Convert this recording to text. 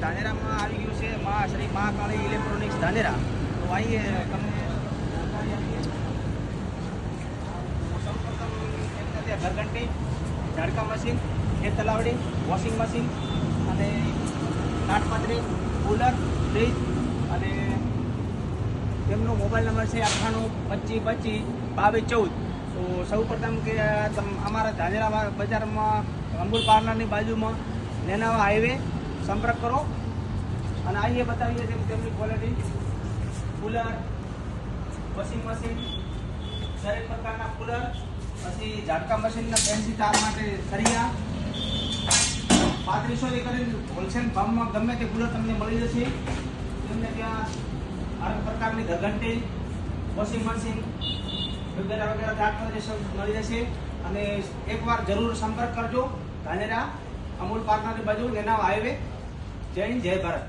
ધાનેરામાં આવી ગયું છે શ્રી મહાકાળી ઇલેક્ટ્રોનિક્સ ધાનેરા. તો આવીએ તમને સૌપ્રથમ ઘરઘંટી, ઝાડકા મશીન, ખેત તલાવડી, વોશિંગ મશીન અને કાટપતરી, કુલર, ફ્રીજ અને તેમનો મોબાઈલ નંબર છે 9825252214. તો સૌ પ્રથમ કે અમારા ધાનેરા બજારમાં અમૂલ પાર્લરની બાજુમાં નેનાવા હાઈવે સંપર્ક કરો અને આવીએ બતાવીએ તેમની ક્વોલિટી. કુલર, વોશિંગ મશીન, દરેક પ્રકારના કુલર, પછી ઝાટકા મશીનના ફેન્સી તાર માટે સરિયા 3500 કરીને હોલસેલ ભાવમાં ગમે તે કુલર તમને મળી જશે. તમને ત્યાં અનેક પ્રકારની ઘરઘંટી, વોશિંગ મશીન વગેરે વગેરે મળી જશે. અને એકવાર જરૂર સંપર્ક કરજો ધાનેરા અમૂલ પાર્લરની બાજુ નેનાવા હાઈવે. જય હિન્દ, જય ભારત.